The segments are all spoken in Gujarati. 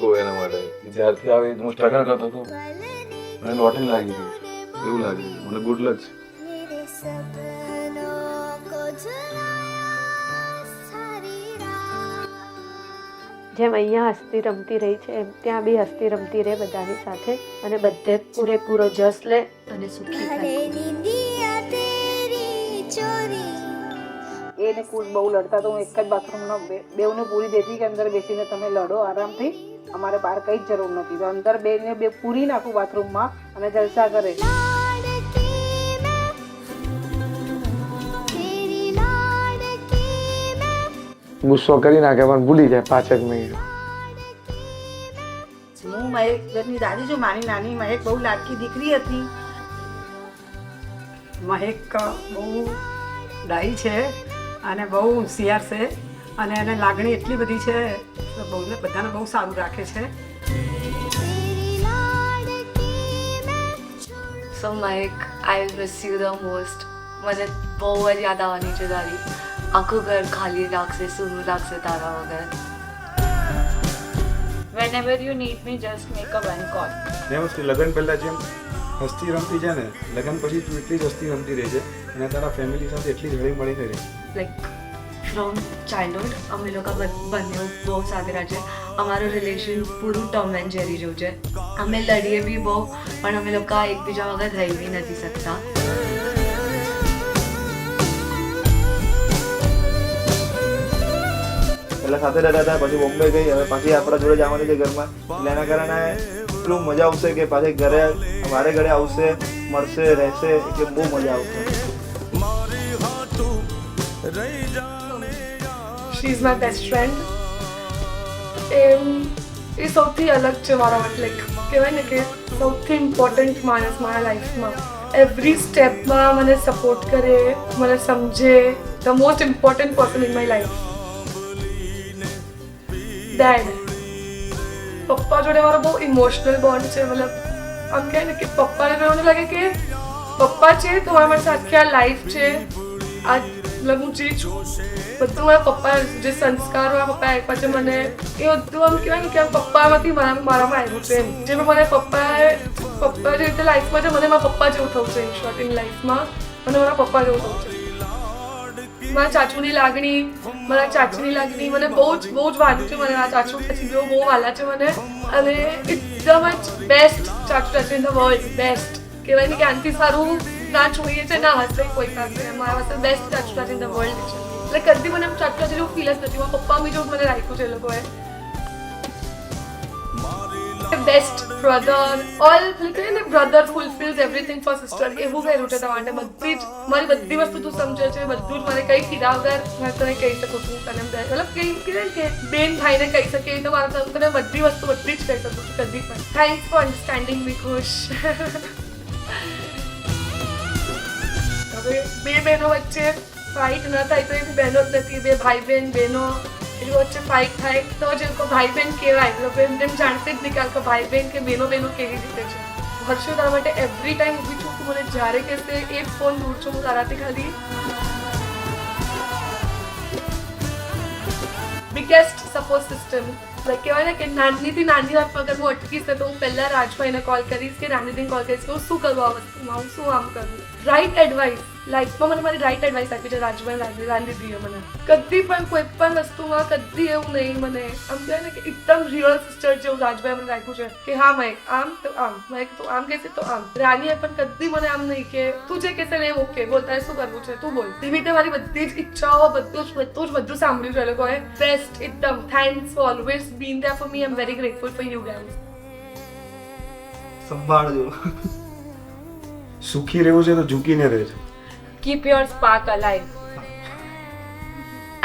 કહું એના માટે. જ્યારથી આવે હું સ્ટ્રગલ કરતો હતો મને લોટરી લાગી ગઈ એવું લાગે છે. મને ગુડ લક છે. જેમ અહીંયા હસ્તી રમતી રહી છે એમ ત્યાં બી હસ્તી રમતી રહે બધાની સાથે અને બધે પૂરેપૂરો જસ લે અને સુખી થાય. એને કુલ બહુ લડતા તો હું એક જ બાથરૂમનો બેઉને પૂરી દેતી કે અંદર બેસીને તમે લડો આરામથી, અમારે બહાર કઈ જ જરૂર નથી. તો અંદર બે પૂરી નાખું બાથરૂમમાં અને જલસા કરે. ગુસ્સો કરી નાખે પણ ભૂલી જાય 5 જ મિનિટ. હું મહેક ઘરની દાદી છું, મારી નાની મહેક બહુ લાડકી દીકરી હતી. મહેક બહુ ડાહી છે અને બહુ હોશિયાર છે અને એને લાગણી એટલી બધી છે તો બધાને બહુ સારું રાખે છે. So Mahek, I miss you the most. મને બહુ જ યાદ આવવાની છે તારી. આખું ઘર ખાલી લાગશે, સૂનું લાગશે તારા વગર. Whenever you need me, just make a one call. જેમ લગ્ન પહેલાં જેમ હસ્તી રમતી છે ને, લગ્ન પછી તું એટલી જ હસ્તી રમતી રહે છે અને તારા ફેમિલી સાથે એટલી જ હળી મળીને રહે. લાઈક ફ્રોમ ચાઇલ્ડહુડ અમે લોકો બંને બહુ સાથે રહ્યા છે. અમારું રિલેશન પૂરું ટોમ એન્ડ જેરી જેવું છે. અમે લડીએ બી બહુ પણ અમે લોકો એકબીજા વગર રહી બી નથી શકતા. પહેલાં સાથે રહેતા હતા, પછી બોમ્બે ગઈ, હવે પાછી આપણા જોડે જવાની છે ઘરમાં. એટલે એના કારણે એટલું મજા આવશે કે પાછી ઘરે મારે ઘરે આવશે, મળશે, રહેશે, એટલે બહુ મજા આવશે. She is my best friend. એ સૌથી અલગ છે મારા માટે. લાઈક કહેવાય ને કે સૌથી ઇમ્પોર્ટન્ટ માણસ મારા લાઈફમાં. એવરી સ્ટેપમાં મને સપોર્ટ કરે, મને સમજે. The most important person in my life. Dad. પપ્પા જોડે મારો બહુ ઇમોશનલ બોન્ડ છે. મતલબ આમ કહે ને કે પપ્પાને તો એવું લાગે કે પપ્પા છે તો મારા માટે આખી આ લાઈફ છે. આ મતલબ હું જે છું બધું મારા પપ્પા, જે સંસ્કાર મારા પપ્પાએ આપ્યા છે મને, એ બધું આમ કહેવાય ને કે પપ્પામાંથી મારામાં આવ્યું છે એમ. જે મને પપ્પા જે રીતે લાઈફમાં છે મને મારા પપ્પા જેવું થવું છે. ઇન શોર્ટ ઇન લાઈફમાં મને મારા પપ્પા જેવું થવું છે. મારા ચાચુની લાગણી, મારા ચાચીની લાગણી મને બહુ જ વાગ્યું છે. મને મારા ચાચુ પછી બહુ વાલા છે મને. અને એકદમ જ best ચાચુ in the world. Best કહેવાય ને કે આનાથી સારું ના જોઈએ છે, ના હશે કોઈ પાસે. મારા પાસે બેસ્ટ ચાચુ ઇન ધ વર્લ્ડ છે. એટલે કદી મને ચાચુ જેવું ફીલ જ નથી. મારા પપ્પા બી જેવું મને રાખ્યું છે એ લોકોએ. બેસ્ટ બ્રધર, ઓલ કહે ને બ્રધર ફૂલફિલ્સ એવરીથિંગ ફોર સિસ્ટર. એવું કર્યું છે તમારે. બધી જ મારી બધી વસ્તુ તું સમજે છે. બધું જ મને કંઈ કીધા વગર હું તને કહી શકું છું. તને મતલબ કંઈ કહેવાય કે બેન ભાઈને કહી શકે એ તો મારા તને બધી વસ્તુ બધી જ કહી શકું છું કદી પણ. થેન્ક્સ ફોર અન્ડરસ્ટેન્ડિંગ મી ખુશ. હવે બે બહેનો વચ્ચે ફાઇટ ન થાય તો એ બહેનો જ નથી. બે ભાઈ બહેનો એની વચ્ચે ફાઇટ થાય તો જ લોકો ભાઈ બહેન કહેવાય. લોકો એમ જાણતે જ નહીં કે ભાઈ બહેન કે બહેનો કેવી રીતે છે. હર્ષો તારા માટે એવરી ટાઈમ ઊભી છું. તું મને જ્યારે કહેશે એ જ ફોન દૂર છું હું તારાથી ખાલી. Biggest support system. કહેવાય ને કે નાનીથી નાની વાત અગર હું અટકીશ તો હું પહેલાં રાજભાઈને કોલ કરીશ કે રાનીદીને કોલ કરીશ કે હું શું કરું આ વસ્તુમાં, હું શું આમ કરું. રાઈટ એડવાઇસ લાઈફમાં મને મારી રાઈટ એડવાઇસ આપી છે રાજભાઈ રાનીદીએ મને. કદી પણ કોઈ પણ વસ્તુમાં કદી એવું નહીં મને આમ કહેવાય ને કે એકદમ રિયલ સિસ્ટર જેવું રાજભાઈ મને રાખ્યું છે કે હા મહેક આમ તો આમ, મહેક તું આમ કહેશે તો આમ. રાનીએ પણ કદી મને આમ નહીં કે તું જે કહેશે ને એમ ઓકે બોલ, તારે શું કરવું છે તું બોલ. એવી રીતે મારી બધી જ ઈચ્છાઓ બધું જ સાંભળ્યું છે એ લોકોએ. બેસ્ટ એકદમ. Thanks for always been there for me. I am very grateful for you guys. સંભાળજો. સુખી રહેવું છે તો ઝૂકીને રહેજો. Keep your spark alive.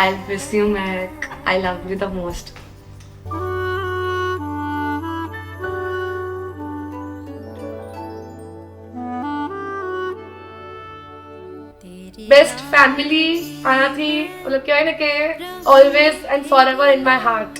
I'll miss you, Mehak. I love you the most. Best family આનાથી મતલબ કહેવાય ને કે always and forever in my માય હાર્ટ.